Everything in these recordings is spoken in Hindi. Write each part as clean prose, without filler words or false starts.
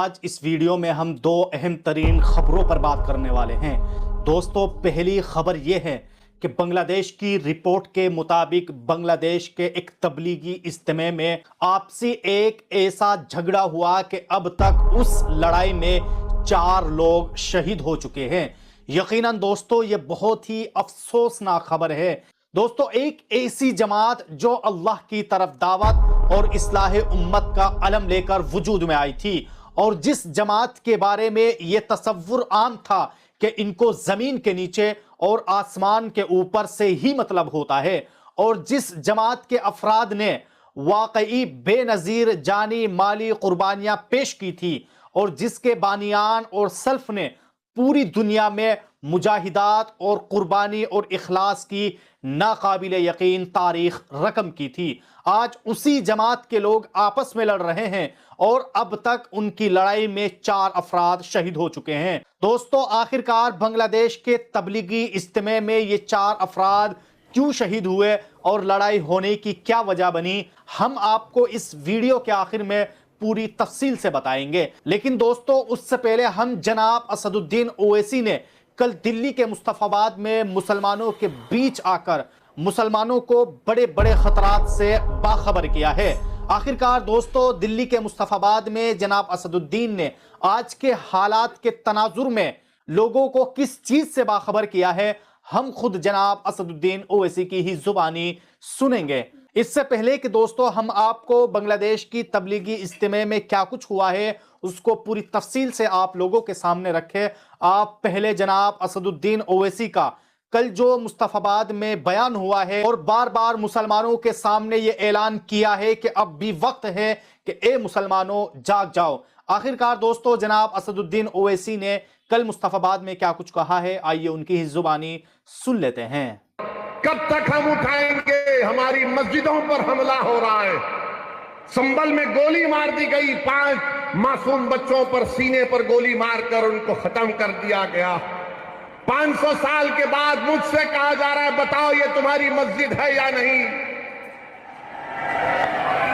आज इस वीडियो में हम दो अहम तरीन खबरों पर बात करने वाले हैं। दोस्तों, पहली खबर यह है कि बांग्लादेश की रिपोर्ट के मुताबिक बांग्लादेश के एक तबलीगी इज्तिमा में आपसी एक ऐसा झगड़ा हुआ कि अब तक उस लड़ाई में 4 लोग शहीद हो चुके हैं। यकीनन दोस्तों, ये बहुत ही अफसोसनाक खबर है। दोस्तों, एक ऐसी जमात जो अल्लाह की तरफ दावत और इस्लाह उम्मत का अलम लेकर वजूद में आई थी, और जिस जमात के बारे में यह तसव्वुर आम था कि इनको जमीन के नीचे और आसमान के ऊपर से ही मतलब होता है, और जिस जमात के अफराद ने वाकई बेनजीर जानी माली कुर्बानियां पेश की थी, और जिसके बानियान और सल्फ ने पूरी दुनिया में मुजाहिदात और कुर्बानी और इखलास की नाकाबिले यकीन तारीख रकम की थी, आज उसी जमात के लोग आपस में लड़ रहे हैं और अब तक उनकी लड़ाई में 4 अफराद शहीद हो चुके हैं। दोस्तों, आखिरकार बांग्लादेश के तबलीगी इज्तिमा में ये 4 अफराद क्यों शहीद हुए और लड़ाई होने की क्या वजह बनी, हम आपको इस वीडियो के आखिर में पूरी तफसील से बताएंगे। लेकिन दोस्तों, उससे पहले हम जनाब असदुद्दीन ओवैसी ने कल दिल्ली के मुस्तफाबाद में मुसलमानों के बीच आकर मुसलमानों को बड़े बड़े खतरात से बाखबर किया है। आखिरकार दोस्तों, दिल्ली के मुस्तफाबाद में जनाब असदुद्दीन ने आज के हालात के तनाजुर में लोगों को किस चीज से बाखबर किया है, हम खुद जनाब असदुद्दीन ओवैसी की ही जुबानी सुनेंगे। इससे पहले कि दोस्तों हम आपको बांग्लादेश की तबलीगी इज्तिमा में क्या कुछ हुआ है उसको पूरी तफसील से आप लोगों के सामने रखें, आप पहले जनाब असदुद्दीन ओवैसी का कल जो मुस्तफाबाद में बयान हुआ है और बार बार मुसलमानों के सामने ये ऐलान किया है कि अब भी वक्त है कि ए मुसलमानों जाग जाओ। आखिरकार दोस्तों, जनाब असदुद्दीन ओवैसी ने कल मुस्तफाबाद में क्या कुछ कहा है, आइए उनकी ही जुबानी सुन लेते हैं। कब तक हम उठाएंगे? हमारी मस्जिदों पर हमला हो रहा है। संभल में गोली मार दी गई, 5 मासूम बच्चों पर सीने पर गोली मारकर उनको खत्म कर दिया गया। 500 साल के बाद मुझसे कहा जा रहा है बताओ ये तुम्हारी मस्जिद है या नहीं।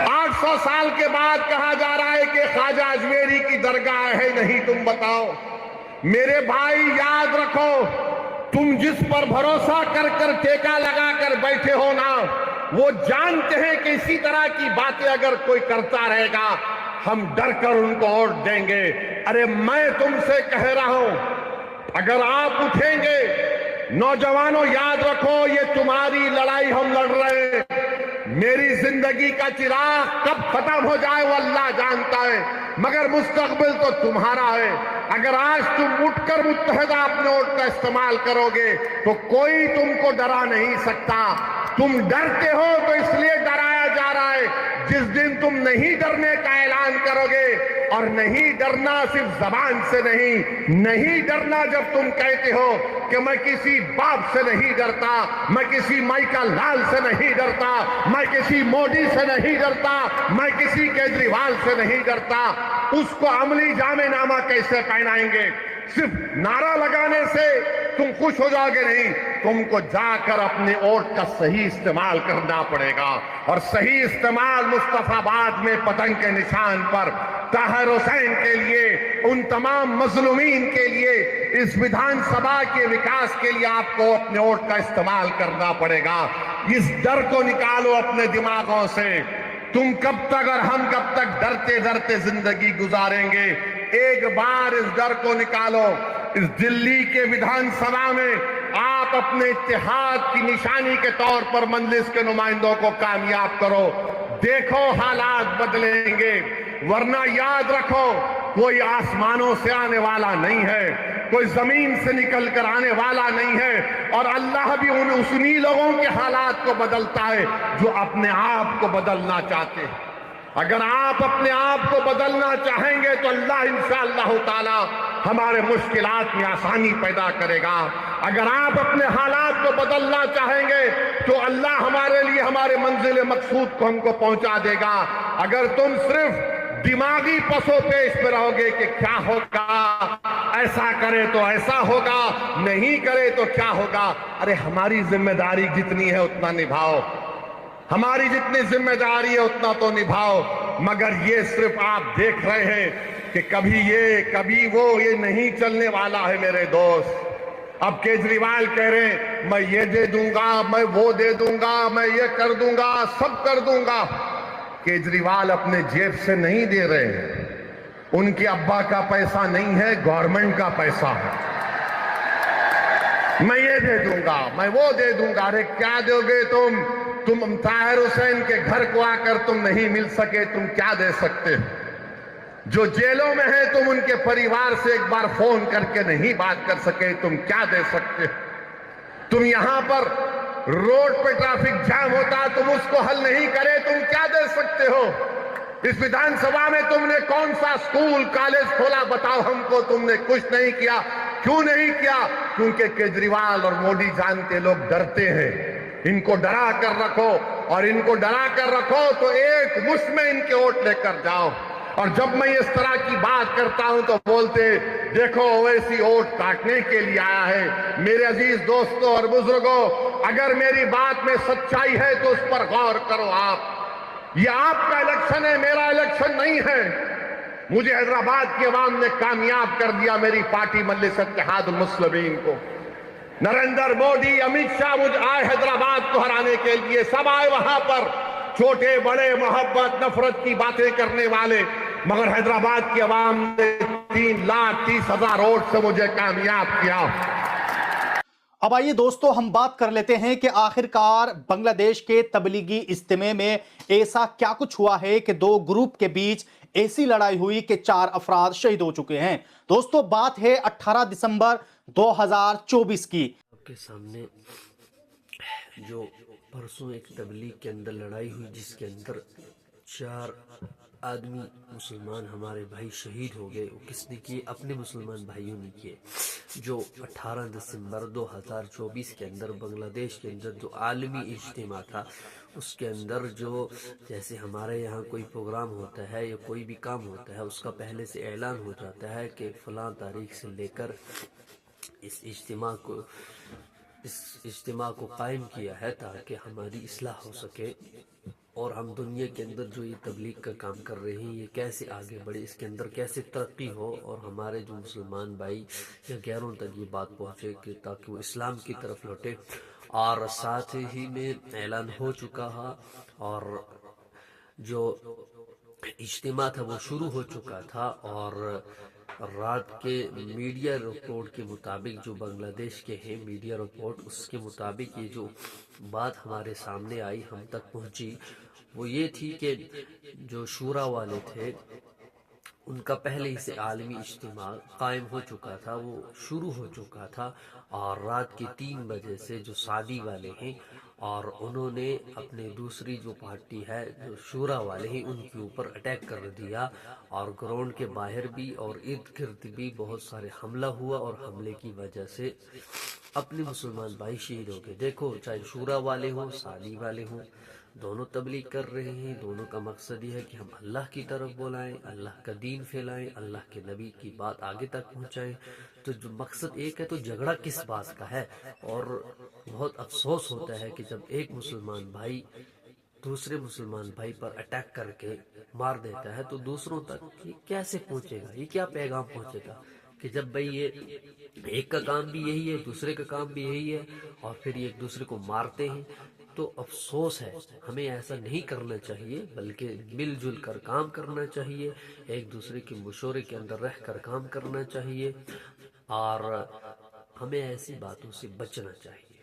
800 साल के बाद कहा जा रहा है कि ख्वाजा अजमेरी की दरगाह है नहीं, तुम बताओ। मेरे भाई याद रखो, तुम जिस पर भरोसा कर कर टेका लगा कर बैठे हो ना, वो जानते हैं कि इसी तरह की बातें अगर कोई करता रहेगा हम डर कर उनको वोट देंगे। अरे मैं तुमसे कह रहा हूं, अगर आप उठेंगे, नौजवानों याद रखो ये तुम्हारी लड़ाई हम लड़ रहे हैं। मेरी जिंदगी का चिराग कब खत्म हो जाए वो अल्लाह जानता है, मगर मुस्तकबिल तो तुम्हारा है। अगर आज तुम उठकर मुत्तहिदा अपने वोट का इस्तेमाल करोगे तो कोई तुमको डरा नहीं सकता। तुम डरते हो तो इसलिए डराया जा रहा है। जिस दिन तुम नहीं डरने का ऐलान करोगे, और नहीं डरना सिर्फ जबान से नहीं डरना जब तुम कहते हो कि मैं किसी बाप से नहीं डरता, मैं किसी माइकल लाल से नहीं डरता, मैं किसी मोदी से नहीं डरता, मैं किसी केजरीवाल से नहीं डरता, उसको अमली जामेनामा कैसे पहनाएंगे? सिर्फ नारा लगाने से तुम खुश हो जाओगे नहीं, तुमको जाकर अपने वोट का सही इस्तेमाल करना पड़ेगा। और सही इस्तेमाल मुस्तफाबाद में पतंग के निशान पर ताहिर हुसैन के लिए, उन तमाम मजलूमीन के लिए, इस विधानसभा के विकास के लिए आपको अपने वोट का इस्तेमाल करना पड़ेगा। इस डर को निकालो अपने दिमागों से। तुम कब तक और हम कब तक डरते डरते जिंदगी गुजारेंगे? एक बार इस डर को निकालो। इस दिल्ली के विधानसभा में आप अपने इत्तेहाद की निशानी के तौर पर मजलिस के नुमाइंदों को कामयाब करो। देखो हालात बदलेंगे, वरना याद रखो कोई आसमानों से आने वाला नहीं है, कोई जमीन से निकल कर आने वाला नहीं है। और अल्लाह भी उन्हीं लोगों के हालात को बदलता है जो अपने आप को बदलना चाहते हैं। अगर आप अपने आप को बदलना चाहेंगे तो अल्लाह इंशाअल्लाह ताला हमारे मुश्किलात में आसानी पैदा करेगा। अगर आप अपने हालात को बदलना चाहेंगे तो अल्लाह हमारे लिए हमारे मंजिल मकसूद को हमको पहुंचा देगा। अगर तुम सिर्फ दिमागी पसो पेश पे रहोगे कि क्या होगा, ऐसा करे तो ऐसा होगा, नहीं करे तो क्या होगा, अरे हमारी जिम्मेदारी जितनी है उतना निभाओ, हमारी जितनी जिम्मेदारी है उतना तो निभाओ। मगर ये सिर्फ आप देख रहे हैं कि कभी ये कभी वो, ये नहीं चलने वाला है मेरे दोस्त। अब केजरीवाल कह रहे हैं मैं ये दे दूंगा, मैं वो दे दूंगा, मैं ये कर दूंगा, सब कर दूंगा। केजरीवाल अपने जेब से नहीं दे रहे हैं, उनके अब्बा का पैसा नहीं है, गवर्नमेंट का पैसा है। मैं ये दे दूंगा, मैं वो दे दूंगा। अरे क्या दोगे तुम ताहिर हुसैन के घर को आकर तुम नहीं मिल सके, तुम क्या दे सकते हो? जो जेलों में है तुम उनके परिवार से एक बार फोन करके नहीं बात कर सके, तुम क्या दे सकते हो? तुम यहां पर रोड पे ट्रैफिक जाम होता, तुम उसको हल नहीं करे, तुम क्या दे सकते हो? इस विधानसभा में तुमने कौन सा स्कूल कॉलेज खोला बताओ हमको? तुमने कुछ नहीं किया। क्यों नहीं किया? क्योंकि केजरीवाल और मोदी जानते लोग डरते हैं। इनको डरा कर रखो, और इनको डरा कर रखो तो एक मुश्त में इनके वोट लेकर जाओ। और जब मैं इस तरह की बात करता हूं तो बोलते देखो ओवैसी वोट काटने के लिए आया है। मेरे अजीज दोस्तों और बुजुर्गों, अगर मेरी बात में सच्चाई है तो उस पर गौर करो। आप, ये आपका इलेक्शन है, मेरा इलेक्शन नहीं है। मुझे हैदराबाद की आवाम ने कामयाब कर दिया, मेरी पार्टी मजलिस इत्तेहादुल मुस्लिमीन को। नरेंद्र मोदी, अमित शाह मुझ आए हैदराबाद को हराने के लिए, सब आए वहां पर, छोटे बड़े, मोहब्बत नफरत की बातें करने वाले, मगर हैदराबाद की आवाम ने 3,30,000 वोट से मुझे कामयाब किया। अब आइए दोस्तों, हम बात कर लेते हैं कि आखिरकार बांग्लादेश के तबलीगी इज्तिमा में ऐसा क्या कुछ हुआ है कि दो ग्रुप के बीच ऐसी लड़ाई हुई कि 4 अफराद शहीद हो चुके हैं। दोस्तों, बात है 18 दिसंबर 2024 की। आपके सामने जो परसों एक तबलीग के अंदर लड़ाई हुई, जिसके अंदर 4 आदमी मुसलमान हमारे भाई शहीद हो गए। वो किसने किए? अपने मुसलमान भाइयों ने किए। जो 18 दिसंबर 2024 के अंदर बांग्लादेश के अंदर जो आलमी इज्तिमा था, उसके अंदर जो जैसे हमारे यहाँ कोई प्रोग्राम होता है या कोई भी काम होता है, उसका पहले से ऐलान हो जाता है कि फलां तारीख से लेकर इस इज्तिमा को कायम किया है ताकि हमारी इस्लाह हो सके और हम दुनिया के अंदर जो ये तबलीग का काम कर रहे हैं ये कैसे आगे बढ़े, इसके अंदर कैसे तरक्की हो और हमारे जो मुसलमान भाई या गैरों तक ये बात पहुँचे कि ताकि वो इस्लाम की तरफ लौटे। और साथ ही में ऐलान हो चुका है और जो इज्तिमा था वो शुरू हो चुका था। और रात के मीडिया रिपोर्ट के मुताबिक, जो बांग्लादेश के हैं मीडिया रिपोर्ट, उसके मुताबिक ये जो बात हमारे सामने आई, हम तक पहुंची, वो ये थी कि जो शूरा वाले थे उनका पहले ही से आलमी इज्तिमा कायम हो चुका था, वो शुरू हो चुका था। और रात के 3 बजे से जो सादी वाले हैं और उन्होंने अपने दूसरी जो पार्टी है जो शूरा वाले हैं उनके ऊपर अटैक कर दिया और ग्राउंड के बाहर भी और इर्द गिर्द भी बहुत सारे हमला हुआ और हमले की वजह से अपने मुसलमान भाई शहीद हो गए। देखो, चाहे शूरा वाले हों, सादी वाले हों, दोनों तबलीग कर रहे हैं। दोनों का मकसद ये है कि हम अल्लाह की तरफ बुलाएं, अल्लाह का दीन फैलाएं, अल्लाह के नबी की बात आगे तक पहुंचाएं। तो जो मकसद एक है तो झगड़ा किस बात का है? और बहुत अफसोस होता है कि जब एक मुसलमान भाई दूसरे मुसलमान भाई पर अटैक करके मार देता है तो दूसरों तक ये कैसे पहुंचेगा, ये क्या पैगाम पहुंचेगा कि जब भाई ये एक का काम भी यही है, दूसरे का काम भी यही है और फिर ये एक दूसरे को मारते हैं। तो अफसोस है, हमें ऐसा नहीं करना चाहिए, बल्कि मिलजुल कर काम करना चाहिए, एक दूसरे के मशवरे के अंदर रह कर काम करना चाहिए और हमें ऐसी बातों से बचना चाहिए।